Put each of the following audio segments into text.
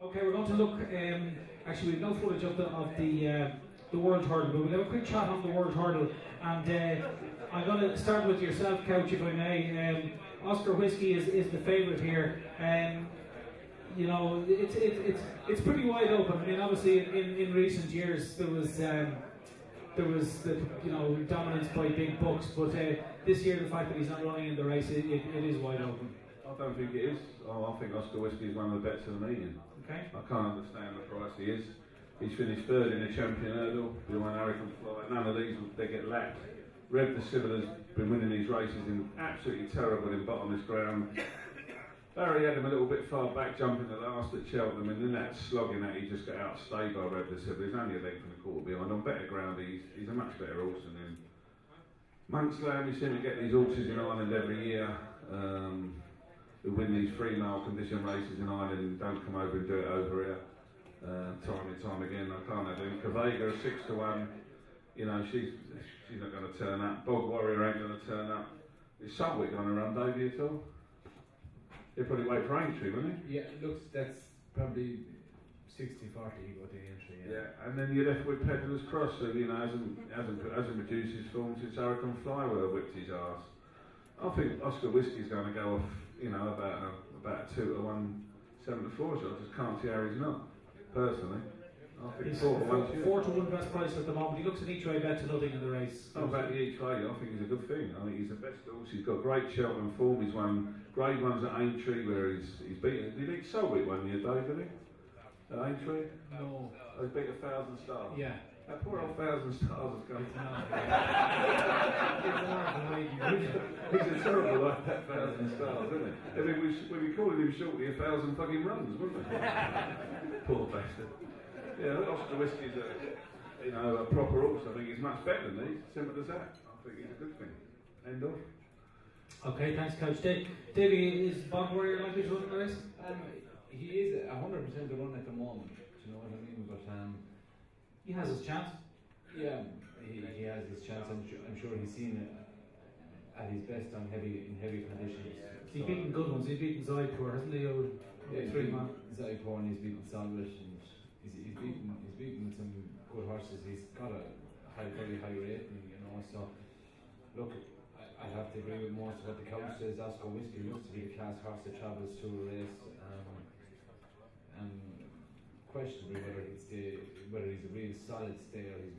Okay, we're going to look. Actually, we've no footage of the World Hurdle, but we'll have a quick chat on the World Hurdle. And I'm going to start with yourself, Couch, if I may. Oscar Whisky is the favourite here. You know, it's pretty wide open. I mean, obviously, in recent years there was the dominance by big bucks, but this year the fact that he's not running in the race, it is wide open. I don't think it is. I think Oscar Whisky is one of the bets of the meeting. Okay. I can't understand the price he is. He's finished third in the champion hurdle behind Hurricane Fly. None of these they get lapped. Rev the Civilla's been winning these races in absolutely terrible in bottomless ground. Barry had him a little bit far back jumping the last at Cheltenham, and then that slogging that he just got outstayed by Rev the Civilla. He's only a length and a quarter behind. On better ground he's a much better horse than him. Monksland, we seem to get these horses in Ireland every year. Who win these 3 mile condition races in Ireland and don't come over and do it over here time and time again. I can't have him. Cavega 6 to 1. You know, she's not going to turn up. Bog Warrior ain't going to turn up. Is Subwick going to run, Davy, at all? He'll probably wait for Aintree, wouldn't he? Yeah, looks that's probably 60-40 he got the entry. Yeah, and then you're left with Peddler's Cross, who hasn't reduced his form since Hurricane Fly whipped his arse. I think Oscar Whisky's going to go off, about a 2 to 1, 7 to 4 shot. I just can't see how he's not, personally. I think he's 4 to 1. 4 to 1 best price at the moment. He looks an each way bet to nothing in the race. Not about the each way, I think he's a good thing. I think he's the best horse. He's got great Cheltenham form. He's won grade ones at Aintree where he's beaten. Did he beat Solwick one year, Dave, did he? At Aintree? No. Oh, he beat 1,000 Stars. Yeah. That poor old 1,000 Stars has gone. He's a terrible like that 1,000 Stars, isn't he? I mean, we'd be calling him shortly 1,000 fucking runs, wouldn't we? Poor bastard. Yeah, Oscar Whisky's a proper horse. I think he's much better than these. Simple as that. I think he's a good thing. End of. Okay, thanks, Coach. Davy, is Bog Warrior likely to win the race? He is 100% the run at the moment. Do you know what I mean? But he has his chance. Yeah, he has his chance. I'm sure he's seen it at his best in heavy conditions. He's beaten good ones. He's beaten Zydpour, hasn't he? Yeah, 3 man. Zydpour, and he's beaten Salvage, and he's beaten some good horses. He's got a very high rating, you know. So look, I have to agree with most of what the coach says. Oscar Whisky looks to be the class horse that travels through a race, and questionably whether he's a real solid stayer. He's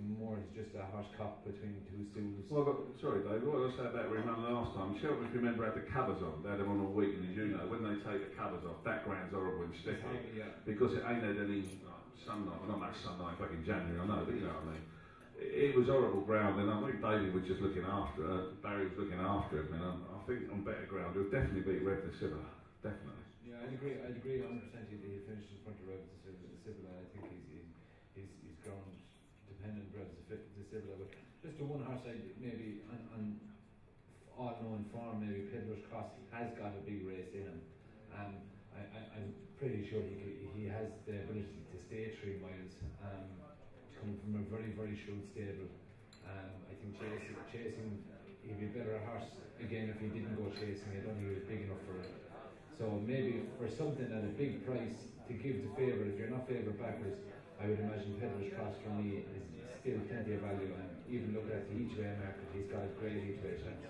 just a horse cop between 2 stools. Well, sorry Dave, what I said about Rayman last time, Cheltenham, if you remember, had the covers on. They had them on all week, and as you know, when they take the covers off, that ground's horrible and sticky. Yeah. Because it ain't had any sunlight, well, not much sunlight back in January, I know, but you know what I mean. It was horrible ground, and I think Davy was just looking after Barry was looking after him, and I think on better ground, he'll definitely beat Rev the Civilla. Definitely. Yeah, I'd agree 100% he finished in front of Rev the Civilla. I think he's ground dependent Rev the Civilla. But just the one horse maybe on all known form, maybe Peddler's Cross has got a big race in him. I'm pretty sure he has the ability to stay 3 miles. Coming from a very, very shrewd stable. I think chasing, he'd be a better horse again if he didn't go chasing. I don't think he was big enough for it. So maybe for something at a big price to give the favourite, if you're not favourite backwards, I would imagine Peddler's Cross for me is still plenty of value, and even looking at the each way market, he's got a great each way chance.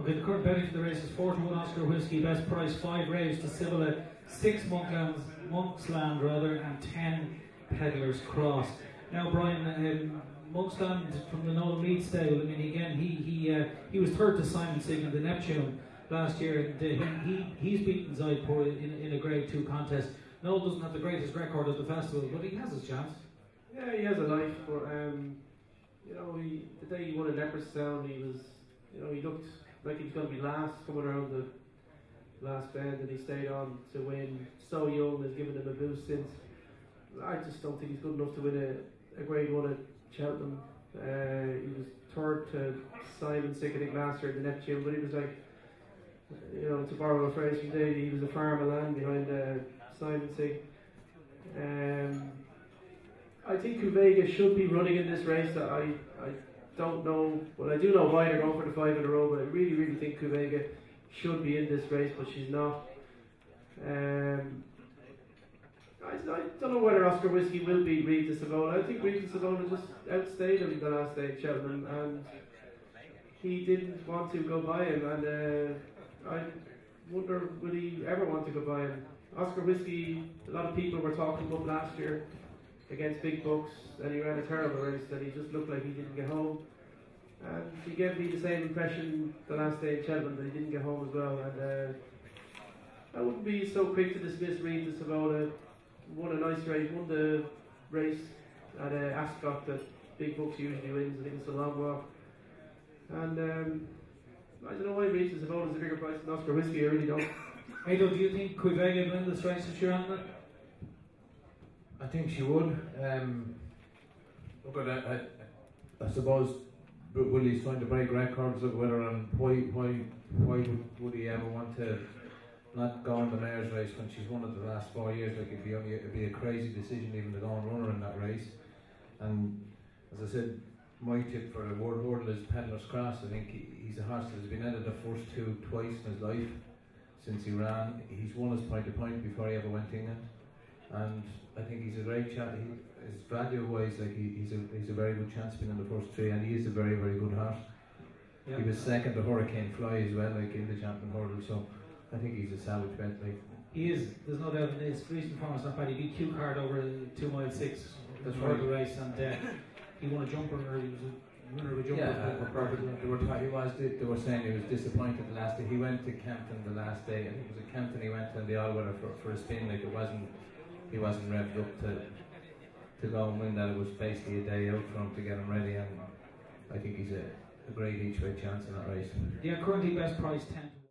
Okay, the current betting for the race is 4 to 1 Oscar Whisky, best price 5 Raves to Civilla, 6 Monksland and 10 Peddler's Cross. Now, Brian, Monksland from the Nolan Mead stable. I mean, again, he was third to Simon Sig in the Neptune last year, and he's beaten Zydpour in a Grade 2 contest. Noel doesn't have the greatest record at the festival, but he has his chance. Yeah, he has a life, but the day he won at Leopardstown, he looked like he was going to be last coming around the last bend, and he stayed on to win. So Young has given him a boost since. I just don't think he's good enough to win a Grade 1 at Cheltenham. He was third to Simon Sick, I think, last year in the Neptune, but he was like, to borrow a phrase from Davy, he was a farm of land behind Simon Sick. I think Cuvega should be running in this race. I don't know, well, I do know why they're going for the 5 in a row, but I really, really think Cuvega should be in this race, but she's not. I don't know whether Oscar Whisky will beat Reed de Savola. I think Reed de Savola just outstayed him the last day at Cheltenham, and he didn't want to go by him, and I wonder will he ever want to go by him. Oscar Whisky, a lot of people were talking him up last year against big bucks, and he ran a terrible race, and he just looked like he didn't get home. And he gave me the same impression the last day in Cheltenham, that he didn't get home as well. And I wouldn't be so quick to dismiss Reed de Savola. Won a nice race, won the race at Ascot that big bucks usually wins. I think it's a long walk. And I don't know why Reed de Savola is a bigger price than Oscar Whisky, I really don't. Edo, do you think Quivega will win this race if you're on it? I think she would. Look, I suppose Willie's trying to break records of whether and why would he ever want to not go on the mare's race when she's won it the last 4 years? Like it'd be a crazy decision even to go and run her in that race. And as I said, my tip for the World Hurdle is Peddler's Cross. I think he's a horse that's been out of the first two twice in his life since he ran. He's won his point to point before he ever went to England, and I think he's a great chance. His value wise, like he's a very good chance being in the first three, and he is a very, very good horse. He was second to Hurricane Fly as well, like in the Champion Hurdle, so I think he's a savage bet. Like he is, there's no doubt in his recent performance. Not bad. He beat Q Card over 2 mile 6. That's right. The race, and he won a jumper, or he was a winner of a jumper. They were saying he was disappointed the last day. He went to Campton the last day, and it was at Campton he went in the all-weather for a spin. Like he wasn't revved up to go and win that. It was basically a day out for him to get him ready, and I think he's a great each way chance in that race. Yeah, currently best price 10.